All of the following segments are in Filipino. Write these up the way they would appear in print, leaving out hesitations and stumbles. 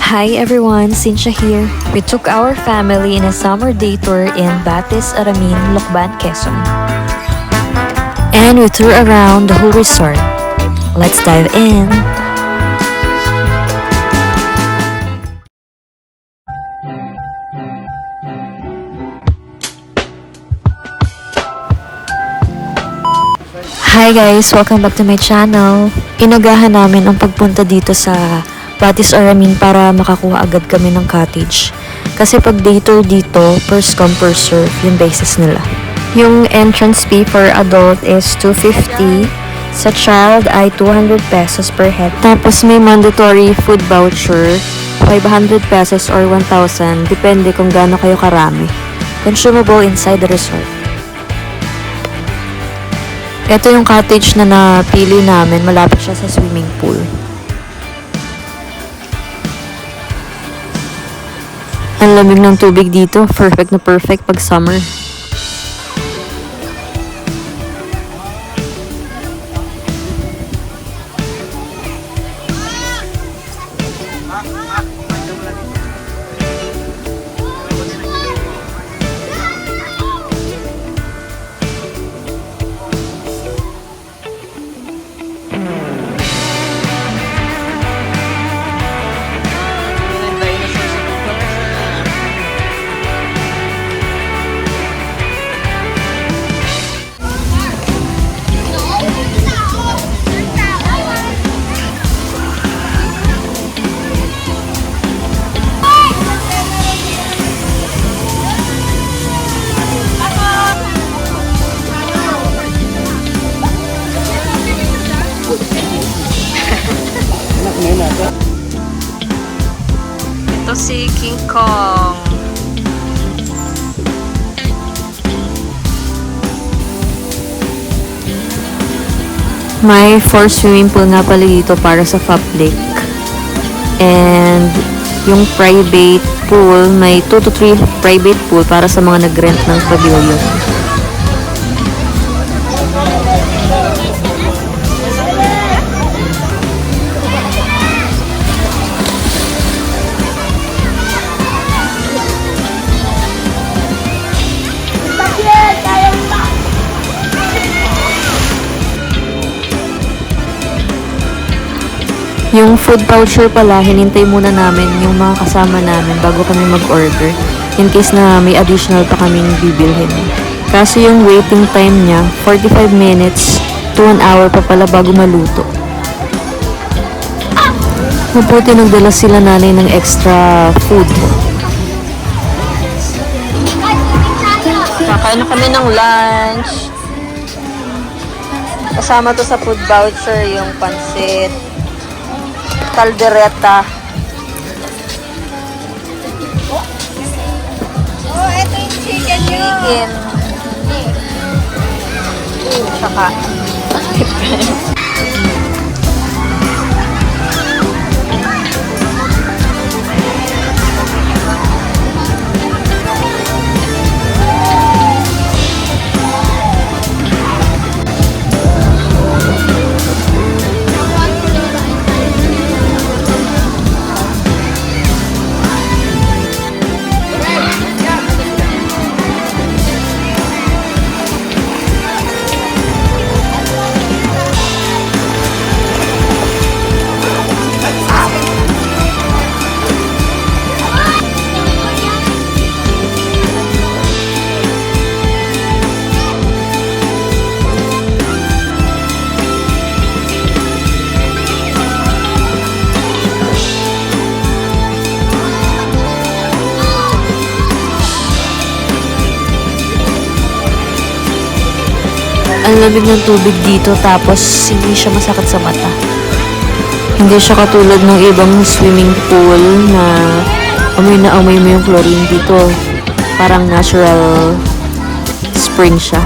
Hi everyone, Cynthia here. We took our family in a summer day tour in Batis, Aramin, Lokban, Quezon. And we toured around the whole resort. Let's dive in. Hi guys! Welcome back to my channel. Inagahan namin ang pagpunta dito sa Batis Aramin para makakuha agad kami ng cottage. Kasi pag day tour dito, first come first serve yung basis nila. Yung entrance fee for adult is 250. Sa child ay 200 pesos per head. Tapos may mandatory food voucher, 500 pesos or 1,000, depende kung gaano kayo karami. Consumable inside the resort. Ito yung cottage na napili namin, malapit siya sa swimming pool. Ang lamig ng tubig dito, perfect na perfect pag summer. Ito si King Kong. May 4 swimming pool nga pala dito para sa public. And yung private pool, may 2 to 3 private pool para sa mga nag-rent ng pavilion. Yung food voucher pala, hinintay muna namin yung mga kasama namin bago kami mag-order. In case na may additional pa kaming bibilhin. Kasi yung waiting time niya, 45 minutes to 1 hour pa pala bago maluto. Mabuti nagdala sila nanay ng extra food. Kakain na kami ng lunch. Kasama to sa food voucher yung pansit, kaldereta. Oh, ito yung chicken nyo. Chicken. Saka. Ang lamig ng tubig dito tapos hindi siya masakit sa mata. Hindi siya katulad ng ibang swimming pool na amoy mo yung chlorine dito. Parang natural spring siya.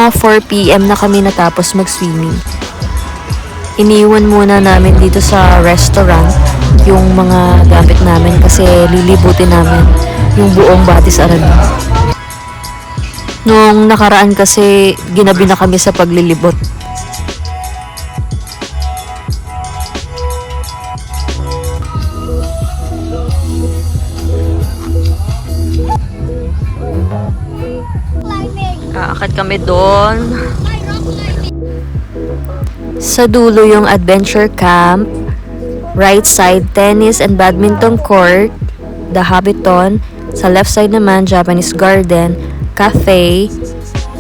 Mga 4 PM na kami natapos mag-swimming. Iniwan muna namin dito sa restaurant yung mga gamit namin kasi lilibutin namin yung buong Batis Aramin. Nung nakaraan kasi ginabi na kami sa paglilibot. Aakyat kami doon. Sa dulo yung adventure camp, right side tennis and badminton court, the Hobbiton, sa left side naman Japanese garden, cafe,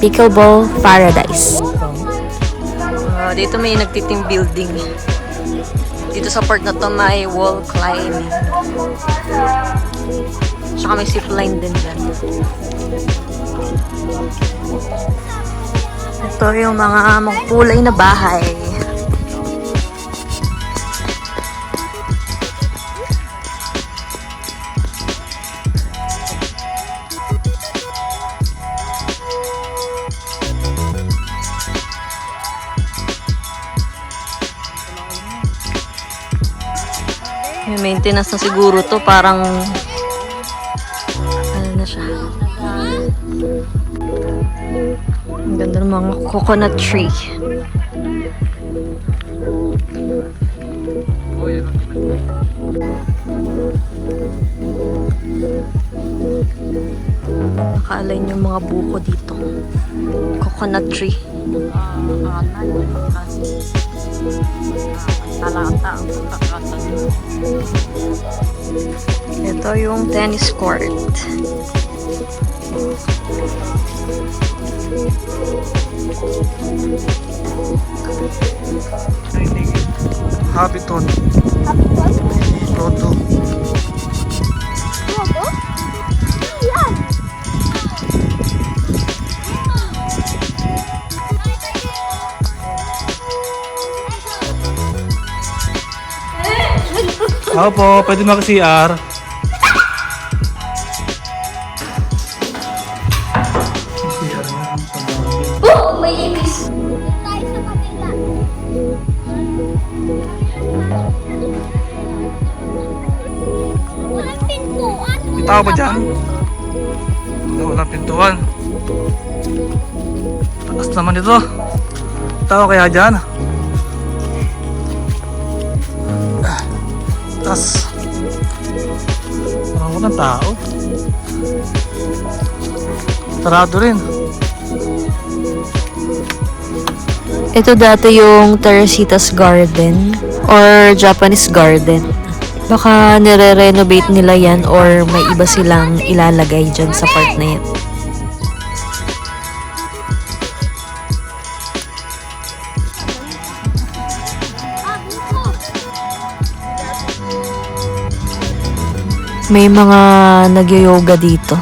pickleball paradise. Dito may nagtitim building. Dito sa part na to may wall climbing. Tsaka may zipline din dyan. Ito yung mga makulay na bahay. May maintenance na siguro to, parang ano na siya. Ang ganda ng mga coconut tree. Naka-align yung mga buko dito. Coconut tree. Ito yung tennis court. Hobbiton. Roto. Opo, pwede mag-CR. May tao ba dyan? Walang pintuan. Taas naman ito. Tao kaya dyan? Taas. Parang walang tao. Sarado rin. Ito dati yung Teresita's Garden or Japanese Garden. Baka nire-renovate nila yan or may iba silang ilalagay dyan sa part na yan. May mga nag-yoga dito.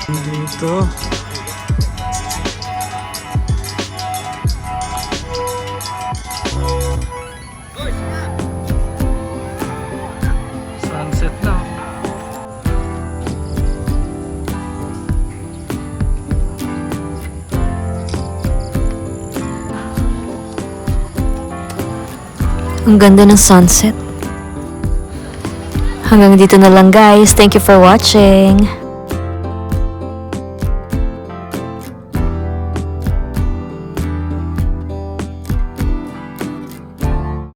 Dito. Sunset na. Ang ganda ng sunset. Hanggang dito na lang guys. Thank you for watching.